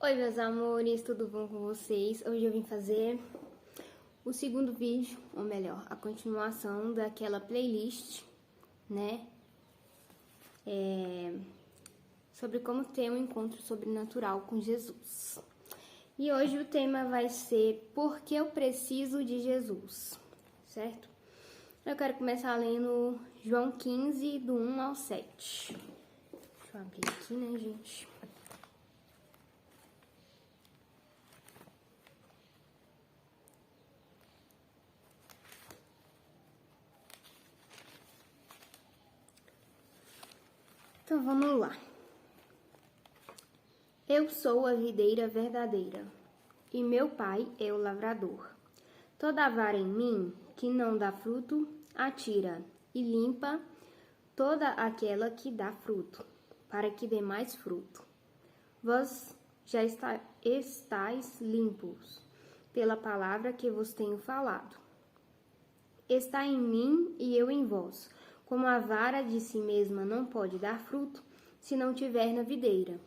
Oi, meus amores, tudo bom com vocês? Hoje eu vim fazer o segundo vídeo, ou melhor, a continuação daquela playlist, né? Sobre como ter um encontro sobrenatural com Jesus. E hoje o tema vai ser Por que eu preciso de Jesus, certo? Eu quero começar lendo João 15, do 1 ao 7. Deixa eu abrir aqui, né, gente? Então vamos lá. Eu sou a videira verdadeira, e meu pai é o lavrador. Toda vara em mim que não dá fruto, atira, e limpa toda aquela que dá fruto, para que dê mais fruto. Vós já estáis limpos pela palavra que vos tenho falado. Está em mim e eu em vós. Como a vara de si mesma não pode dar fruto, se não tiver na videira.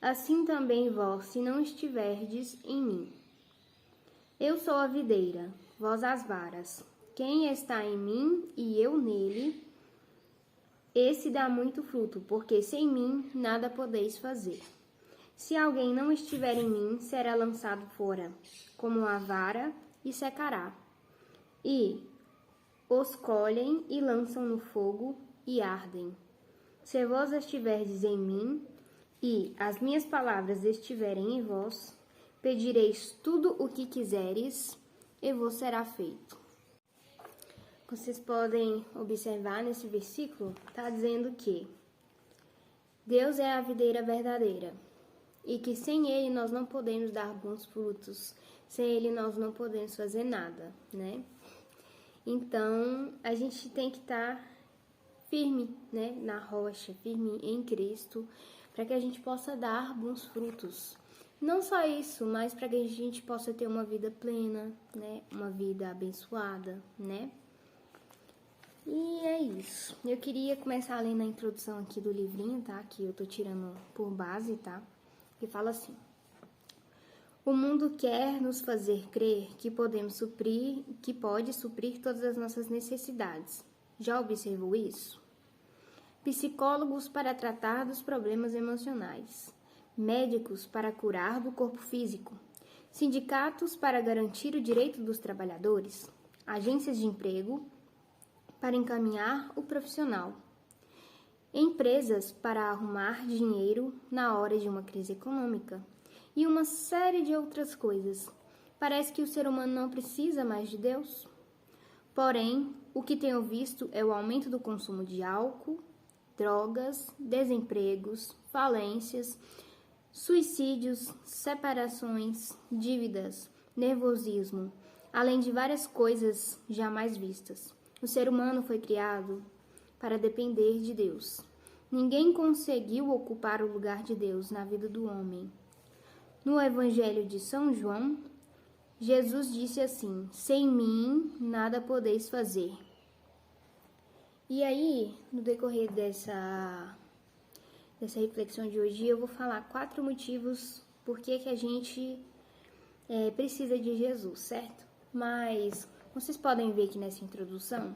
Assim também vós, se não estiverdes em mim. Eu sou a videira, vós as varas. Quem está em mim e eu nele, esse dá muito fruto, porque sem mim nada podeis fazer. Se alguém não estiver em mim, será lançado fora, como a vara, e secará. E os colhem e lançam no fogo e ardem. Se vós estiverdes em mim, e as minhas palavras estiverem em vós, pedireis tudo o que quiseres, e vos será feito. Vocês podem observar nesse versículo, está dizendo que Deus é a videira verdadeira, e que sem Ele nós não podemos dar bons frutos, sem Ele nós não podemos fazer nada, né? Então, a gente tem que estar firme, né, na rocha, firme em Cristo, para que a gente possa dar bons frutos. Não só isso, mas para que a gente possa ter uma vida plena, né, uma vida abençoada, né? E é isso. Eu queria começar lendo a introdução aqui do livrinho, tá? Que eu tô tirando por base, tá? Que fala assim: o mundo quer nos fazer crer que podemos suprir, que pode suprir todas as nossas necessidades. Já observou isso? Psicólogos para tratar dos problemas emocionais, médicos para curar do corpo físico, sindicatos para garantir o direito dos trabalhadores, agências de emprego para encaminhar o profissional, empresas para arrumar dinheiro na hora de uma crise econômica, e uma série de outras coisas. Parece que o ser humano não precisa mais de Deus. Porém, o que tenho visto é o aumento do consumo de álcool, drogas, desempregos, falências, suicídios, separações, dívidas, nervosismo, além de várias coisas jamais vistas. O ser humano foi criado para depender de Deus. Ninguém conseguiu ocupar o lugar de Deus na vida do homem. No Evangelho de São João, Jesus disse assim: sem mim nada podeis fazer. E aí, no decorrer dessa reflexão de hoje, eu vou falar 4 motivos por que a gente precisa de Jesus, certo? Mas vocês podem ver aqui nessa introdução,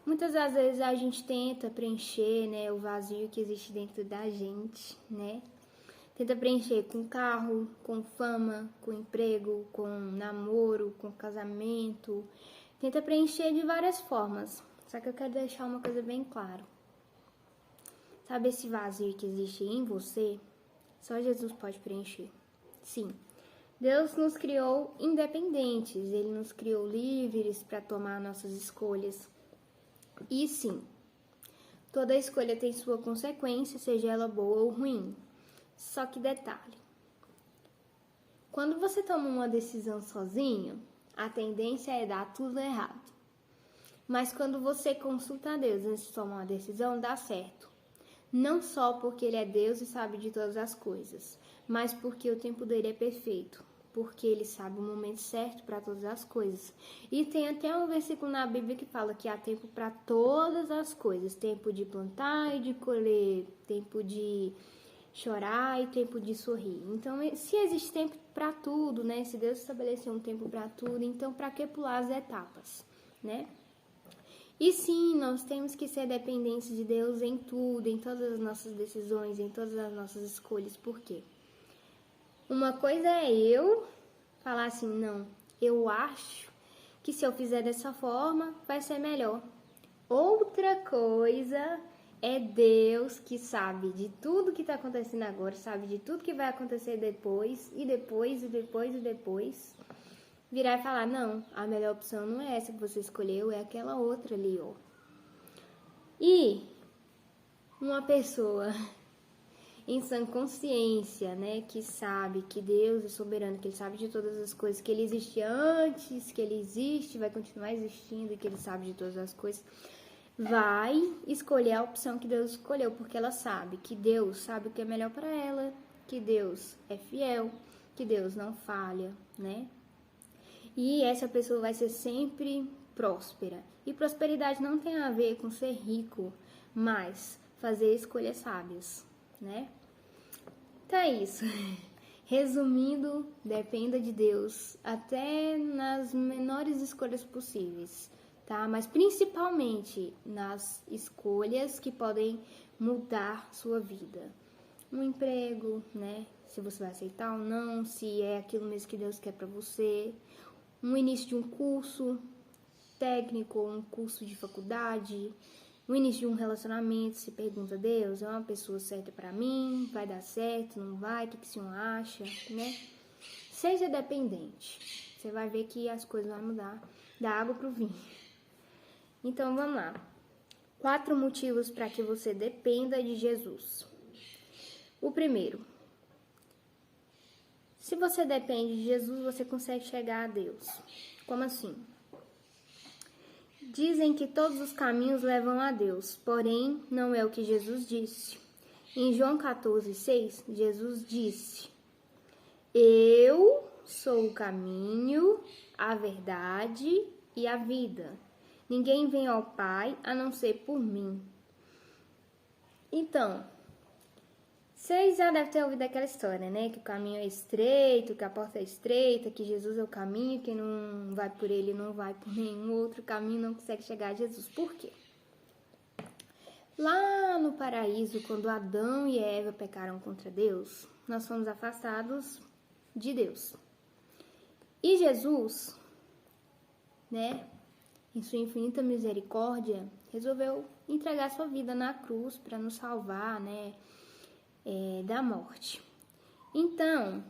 muitas das vezes a gente tenta preencher, né, o vazio que existe dentro da gente, né? Tenta preencher com carro, com fama, com emprego, com namoro, com casamento. Tenta preencher de várias formas. Só que eu quero deixar uma coisa bem clara. Sabe esse vazio que existe em você? Só Jesus pode preencher. Sim. Deus nos criou independentes. Ele nos criou livres para tomar nossas escolhas. E sim, toda escolha tem sua consequência, seja ela boa ou ruim. Só que detalhe, quando você toma uma decisão sozinho, a tendência é dar tudo errado. Mas quando você consulta a Deus antes de tomar uma decisão, dá certo. Não só porque Ele é Deus e sabe de todas as coisas, mas porque o tempo dele é perfeito. Porque Ele sabe o momento certo para todas as coisas. E tem até um versículo na Bíblia que fala que há tempo para todas as coisas. Tempo de plantar e de colher, tempo de chorar e tempo de sorrir. Então, se existe tempo para tudo, né? Se Deus estabeleceu um tempo para tudo, então para que pular as etapas, né? E sim, nós temos que ser dependentes de Deus em tudo, em todas as nossas decisões, em todas as nossas escolhas. Por quê? Uma coisa é eu falar assim, não, eu acho que se eu fizer dessa forma vai ser melhor. Outra coisa é Deus que sabe de tudo que está acontecendo agora, sabe de tudo que vai acontecer depois, e depois, e depois, e depois. Virar e falar, não, a melhor opção não é essa que você escolheu, é aquela outra ali, ó. E uma pessoa em sã consciência, né, que sabe que Deus é soberano, que Ele sabe de todas as coisas, que Ele existe antes, que Ele existe, vai continuar existindo e que Ele sabe de todas as coisas, vai escolher a opção que Deus escolheu, porque ela sabe que Deus sabe o que é melhor para ela, que Deus é fiel, que Deus não falha, né? E essa pessoa vai ser sempre próspera. E prosperidade não tem a ver com ser rico, mas fazer escolhas sábias, né? Então é isso. Resumindo, dependa de Deus até nas menores escolhas possíveis, tá? Mas principalmente nas escolhas que podem mudar sua vida. Um emprego, né? Se você vai aceitar ou não, se é aquilo mesmo que Deus quer para você. Um início de um curso técnico, um curso de faculdade, o início de um relacionamento, se pergunta, Deus, é uma pessoa certa para mim? Vai dar certo? Não vai? O que o senhor acha? Né? Seja dependente. Você vai ver que as coisas vão mudar da água para o vinho. Então, vamos lá. 4 motivos para que você dependa de Jesus. O primeiro. Se você depende de Jesus, você consegue chegar a Deus. Como assim? Dizem que todos os caminhos levam a Deus, porém não é o que Jesus disse. Em João 14,6, Jesus disse: Eu sou o caminho, a verdade e a vida. Ninguém vem ao Pai a não ser por mim. Então, vocês já devem ter ouvido aquela história, né? Que o caminho é estreito, que a porta é estreita, que Jesus é o caminho, quem não vai por ele não vai por nenhum outro caminho, não consegue chegar a Jesus. Por quê? Lá no paraíso, quando Adão e Eva pecaram contra Deus, nós fomos afastados de Deus. E Jesus, né, em sua infinita misericórdia, resolveu entregar sua vida na cruz para nos salvar, né? Da morte. Então,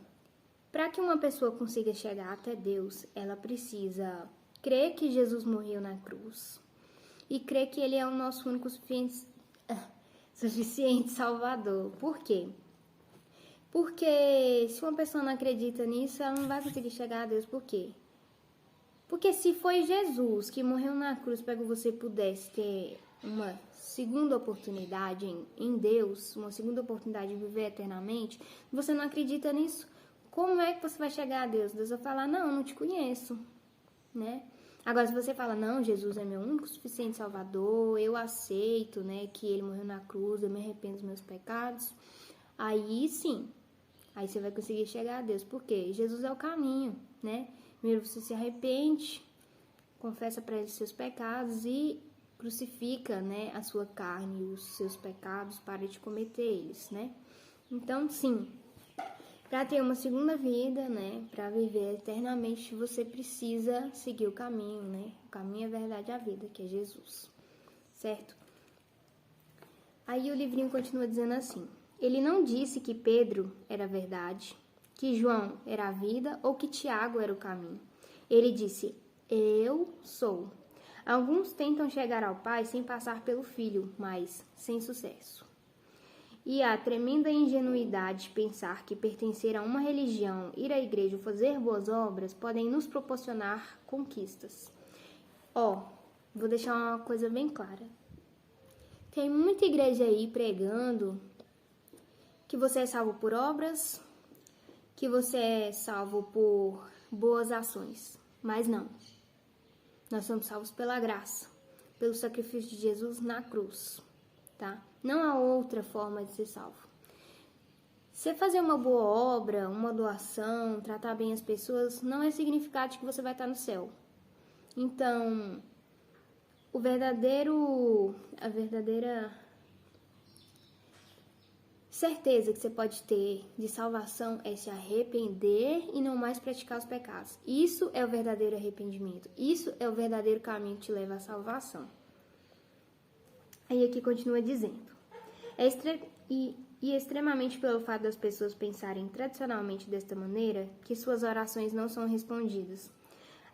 para que uma pessoa consiga chegar até Deus, ela precisa crer que Jesus morreu na cruz e crer que Ele é o nosso único suficiente Salvador. Por quê? Porque se uma pessoa não acredita nisso, ela não vai conseguir chegar a Deus. Por quê? Porque se foi Jesus que morreu na cruz para que você pudesse ter uma segunda oportunidade em Deus, uma segunda oportunidade de viver eternamente, você não acredita nisso, como é que você vai chegar a Deus? Deus vai falar, não te conheço, né? Agora, se você fala, não, Jesus é meu único suficiente Salvador, eu aceito, né, que Ele morreu na cruz, eu me arrependo dos meus pecados, aí sim, aí você vai conseguir chegar a Deus. Por quê? Jesus é o caminho, né? Primeiro você se arrepende, confessa para Ele os seus pecados e crucifica, né, a sua carne e os seus pecados para de cometer eles, né? Então, sim, para ter uma segunda vida, né, para viver eternamente, você precisa seguir o caminho, né? O caminho, a verdade e a vida, que é Jesus, certo? Aí o livrinho continua dizendo assim: Ele não disse que Pedro era a verdade, que João era a vida ou que Tiago era o caminho. Ele disse, eu sou. Alguns tentam chegar ao Pai sem passar pelo Filho, mas sem sucesso. E a tremenda ingenuidade de pensar que pertencer a uma religião, ir à igreja ou fazer boas obras podem nos proporcionar conquistas. Vou deixar uma coisa bem clara. Tem muita igreja aí pregando que você é salvo por obras, que você é salvo por boas ações, mas não. Nós somos salvos pela graça, pelo sacrifício de Jesus na cruz, tá? Não há outra forma de ser salvo. Você fazer uma boa obra, uma doação, tratar bem as pessoas, não é significado de que você vai estar no céu. Então, a verdadeira certeza que você pode ter de salvação é se arrepender e não mais praticar os pecados. Isso é o verdadeiro arrependimento. Isso é o verdadeiro caminho que te leva à salvação. Aí aqui continua dizendo. Extremamente pelo fato das pessoas pensarem tradicionalmente desta maneira, que suas orações não são respondidas.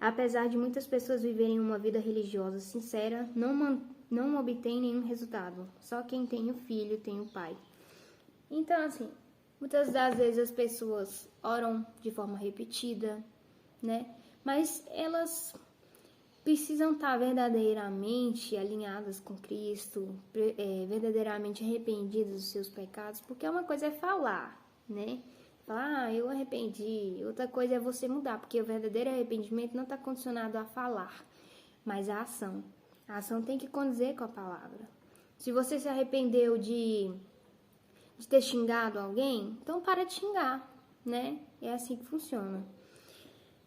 Apesar de muitas pessoas viverem uma vida religiosa sincera, não obtém nenhum resultado. Só quem tem o Filho tem o Pai. Então, assim, muitas das vezes as pessoas oram de forma repetida, né? Mas elas precisam estar verdadeiramente alinhadas com Cristo, verdadeiramente arrependidas dos seus pecados, porque uma coisa é falar, né? Falar, eu arrependi. Outra coisa é você mudar, porque o verdadeiro arrependimento não está condicionado a falar, mas a ação. A ação tem que condizer com a palavra. Se você se arrependeu de ter xingado alguém, então para de xingar, né? É assim que funciona.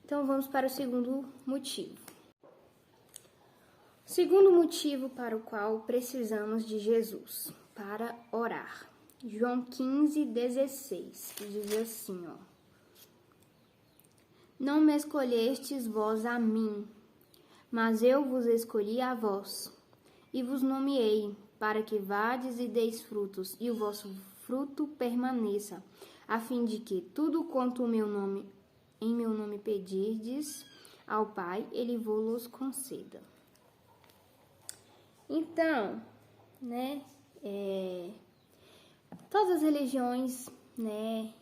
Então vamos para o segundo motivo. O segundo motivo para o qual precisamos de Jesus, para orar. João 15:16, que diz assim, ó. Não me escolhestes vós a mim, mas eu vos escolhi a vós, e vos nomeei, para que vades e deis frutos, e o vosso fruto permaneça, a fim de que tudo quanto em meu nome pedirdes ao Pai, ele vos conceda. Então, né, todas as religiões, né,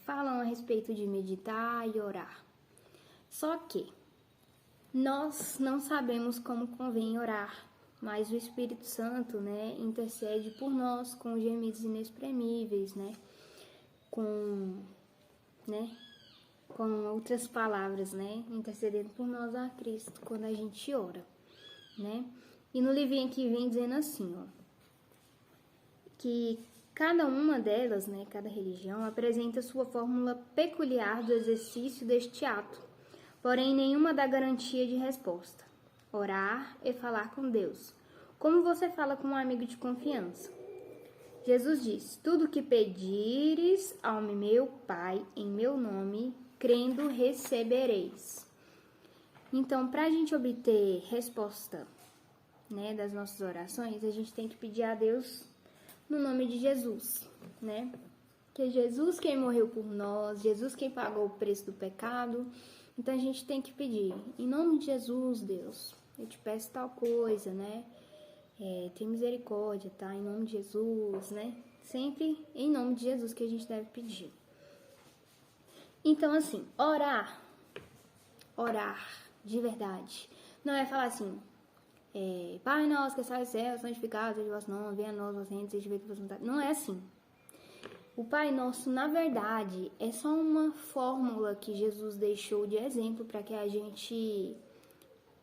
falam a respeito de meditar e orar. Só que nós não sabemos como convém orar, mas o Espírito Santo, né, intercede por nós com gemidos inexprimíveis, né, com outras palavras, né, intercedendo por nós a Cristo quando a gente ora, né. E no livrinho aqui vem dizendo assim, ó, que cada uma delas, né, cada religião, apresenta sua fórmula peculiar do exercício deste ato, porém nenhuma dá garantia de resposta. Orar é falar com Deus, como você fala com um amigo de confiança. Jesus diz, tudo que pedires ao meu Pai em meu nome, crendo recebereis. Então, para a gente obter resposta, né, das nossas orações, a gente tem que pedir a Deus no nome de Jesus, né? Que é Jesus quem morreu por nós, Jesus quem pagou o preço do pecado. Então a gente tem que pedir, em nome de Jesus, Deus, eu te peço tal coisa, né? Tem misericórdia, tá? Em nome de Jesus, né? Sempre em nome de Jesus que a gente deve pedir. Então, assim, orar de verdade, não é falar assim, Pai nosso que estás no céu, santificado seja o vosso nome, venha a nós o vosso reino, seja feita a vossa vontade. Não é assim. O Pai Nosso, na verdade, é só uma fórmula que Jesus deixou de exemplo para que a gente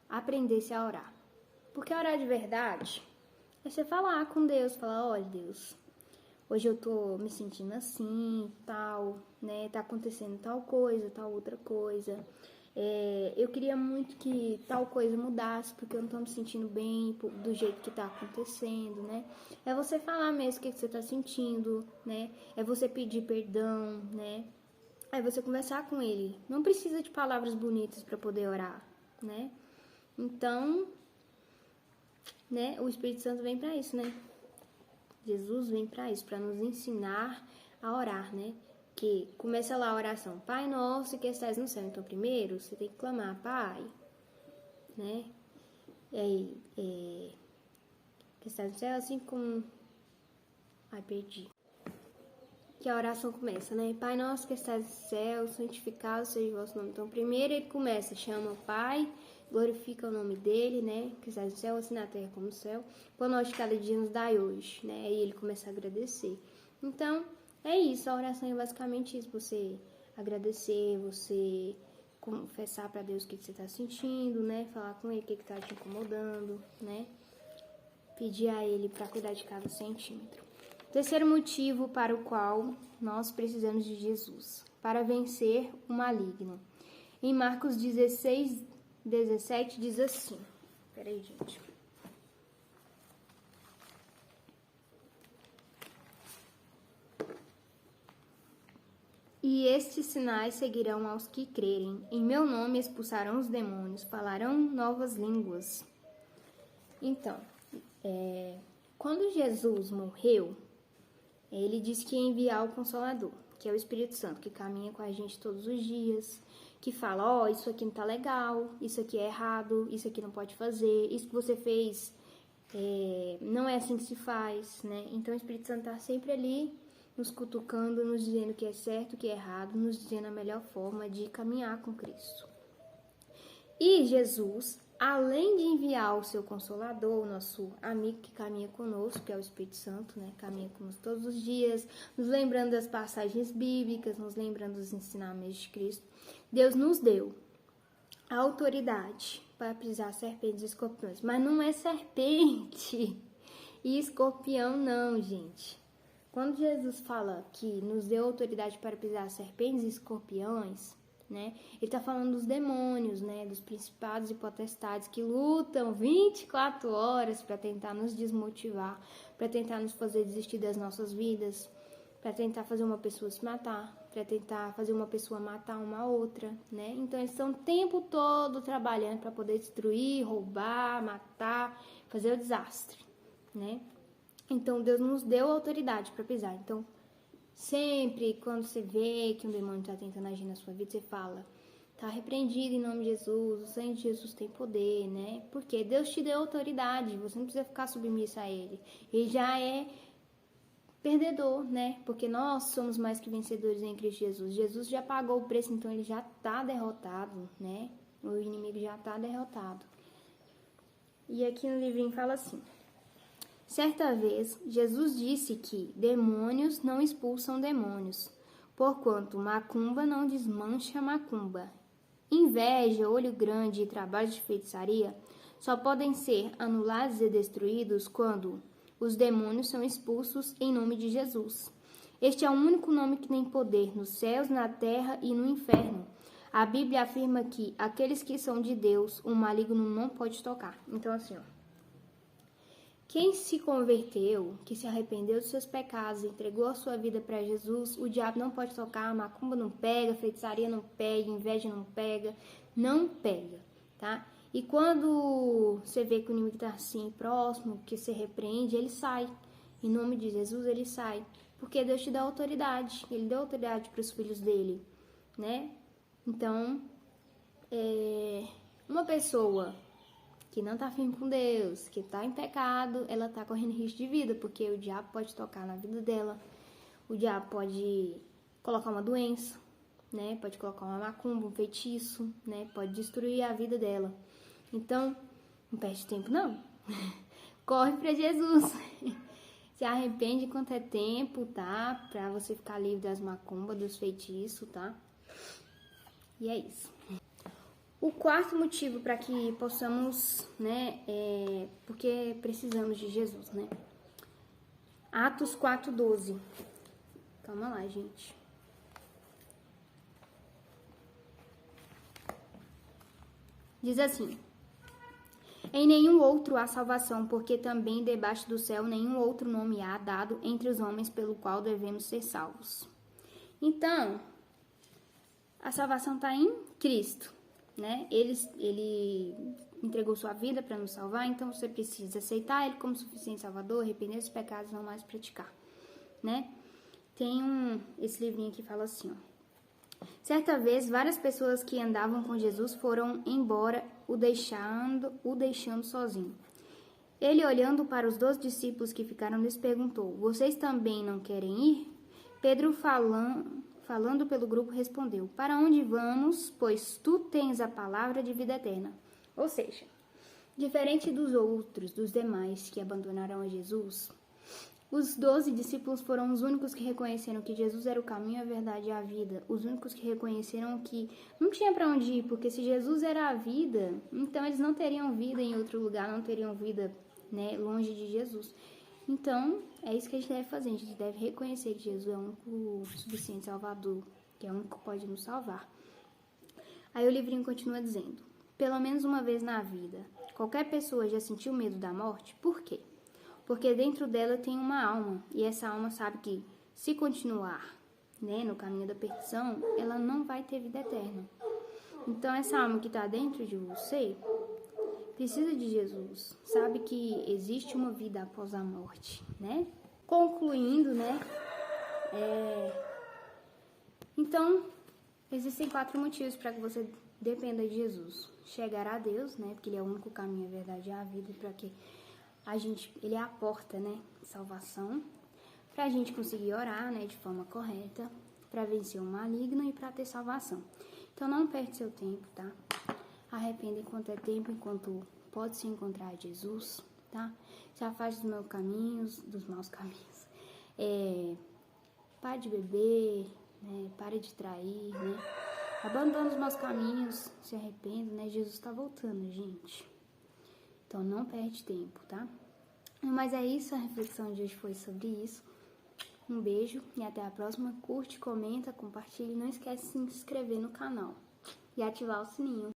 aprendesse a orar. Porque orar de verdade é você falar com Deus, falar, olha Deus, hoje eu tô me sentindo assim, tal, né, tá acontecendo tal coisa, tal outra coisa. Eu queria muito que tal coisa mudasse, porque eu não tô me sentindo bem do jeito que tá acontecendo, né? É você falar mesmo o que você tá sentindo, né? É você pedir perdão, né? É você conversar com ele. Não precisa de palavras bonitas para poder orar, né? Então, né? O Espírito Santo vem para isso, né? Jesus vem para isso, para nos ensinar a orar, né? Que começa lá a oração, Pai Nosso que estás no céu. Então, primeiro, você tem que clamar, Pai, né? E aí, que estás no céu, assim como... Ai, perdi. Que a oração começa, né? Pai Nosso que estás no céu, santificado seja o vosso nome. Então, primeiro ele começa, chama o Pai, glorifica o nome dele, né? Que estás no céu, assim na terra como no céu. Pão nosso de cada dia nos dai hoje, né? Aí ele começa a agradecer. Então, é isso, a oração é basicamente isso, você agradecer, você confessar para Deus o que você está sentindo, né? Falar com ele o que está te incomodando, né? Pedir a ele para cuidar de cada centímetro. Terceiro motivo para o qual nós precisamos de Jesus, para vencer o maligno. Em Marcos 16:17 diz assim, peraí, gente. E estes sinais seguirão aos que crerem. Em meu nome expulsarão os demônios, falarão novas línguas. Então, quando Jesus morreu, ele disse que ia enviar o Consolador, que é o Espírito Santo, que caminha com a gente todos os dias, que fala, isso aqui não tá legal, isso aqui é errado, isso aqui não pode fazer, isso que você fez não é assim que se faz, né? Então o Espírito Santo tá sempre ali, nos cutucando, nos dizendo o que é certo, o que é errado, nos dizendo a melhor forma de caminhar com Cristo. E Jesus, além de enviar o seu Consolador, o nosso amigo que caminha conosco, que é o Espírito Santo, né? Caminha conosco todos os dias, nos lembrando das passagens bíblicas, nos lembrando dos ensinamentos de Cristo. Deus nos deu a autoridade para pisar serpentes e escorpiões. Mas não é serpente e escorpião não, gente. Quando Jesus fala que nos deu autoridade para pisar serpentes e escorpiões, né? Ele está falando dos demônios, né? Dos principados e potestades que lutam 24 horas para tentar nos desmotivar, para tentar nos fazer desistir das nossas vidas, para tentar fazer uma pessoa se matar, para tentar fazer uma pessoa matar uma outra, né? Então eles estão o tempo todo trabalhando para poder destruir, roubar, matar, fazer o desastre, né? Então Deus nos deu autoridade para pisar. Então sempre quando você vê que um demônio está tentando agir na sua vida, você fala, tá repreendido em nome de Jesus, o sangue de Jesus tem poder, né? Porque Deus te deu autoridade, você não precisa ficar submissa a Ele. Ele já é perdedor, né? Porque nós somos mais que vencedores em Cristo Jesus. Jesus já pagou o preço, então Ele já tá derrotado, né? O inimigo já tá derrotado. E aqui no livrinho fala assim, certa vez, Jesus disse que demônios não expulsam demônios, porquanto macumba não desmancha macumba. Inveja, olho grande e trabalho de feitiçaria só podem ser anulados e destruídos quando os demônios são expulsos em nome de Jesus. Este é o único nome que tem poder nos céus, na terra e no inferno. A Bíblia afirma que aqueles que são de Deus, o maligno não pode tocar. Então assim, quem se converteu, que se arrependeu dos seus pecados, entregou a sua vida para Jesus, o diabo não pode tocar, macumba não pega, feitiçaria não pega, inveja não pega, tá? E quando você vê que o inimigo está assim, próximo, que você repreende, ele sai. Em nome de Jesus, ele sai. Porque Deus te dá autoridade, ele deu autoridade para os filhos dele, né? Então, uma pessoa que não tá firme com Deus, que tá em pecado, ela tá correndo risco de vida, porque o diabo pode tocar na vida dela, o diabo pode colocar uma doença, né? Pode colocar uma macumba, um feitiço, né? Pode destruir a vida dela. Então, não perde tempo não. Corre pra Jesus. Se arrepende enquanto é tempo, tá? Pra você ficar livre das macumbas, dos feitiços, tá? E é isso. O quarto motivo para que possamos, né, porque precisamos de Jesus, né? Atos 4:12. Calma lá, gente. Diz assim: em nenhum outro há salvação, porque também debaixo do céu nenhum outro nome há dado entre os homens pelo qual devemos ser salvos. Então, a salvação está em Cristo. Né? Ele entregou sua vida para nos salvar, então você precisa aceitar Ele como suficiente Salvador, arrepender dos pecados, não mais praticar, né? Tem esse livrinho que fala assim, certa vez, várias pessoas que andavam com Jesus foram embora, o deixando sozinho. Ele, olhando para os 12 discípulos que ficaram, lhes perguntou, vocês também não querem ir? Pedro, falando pelo grupo, respondeu, para onde vamos, pois tu tens a palavra de vida eterna. Ou seja, diferente dos demais que abandonaram a Jesus, os 12 discípulos foram os únicos que reconheceram que Jesus era o caminho, a verdade e a vida. Os únicos que reconheceram que não tinha para onde ir, porque se Jesus era a vida, então eles não teriam vida em outro lugar, não teriam vida, né, longe de Jesus. Então, é isso que a gente deve fazer. A gente deve reconhecer que Jesus é o único suficiente Salvador, que é o único que pode nos salvar. Aí o livrinho continua dizendo: pelo menos uma vez na vida, qualquer pessoa já sentiu medo da morte? Por quê? Porque dentro dela tem uma alma, e essa alma sabe que, se continuar, no caminho da perdição, ela não vai ter vida eterna. Então, essa alma que está dentro de você precisa de Jesus, sabe que existe uma vida após a morte, né? Concluindo, então, existem 4 motivos para que você dependa de Jesus. Chegar a Deus, porque Ele é o único caminho, a verdade e a vida, para que Ele é a porta, salvação, para a gente conseguir orar, de forma correta, para vencer o maligno e para ter salvação. Então, não perde seu tempo, tá? Arrependa enquanto é tempo, enquanto pode se encontrar Jesus, tá? Se afaste dos meus caminhos, dos maus caminhos. Pare de beber, pare de trair, Abandone os maus caminhos, se arrependa, Jesus está voltando, gente. Então, não perde tempo, tá? Mas é isso, a reflexão de hoje foi sobre isso. Um beijo e até a próxima. Curte, comenta, compartilhe. Não esquece de se inscrever no canal e ativar o sininho.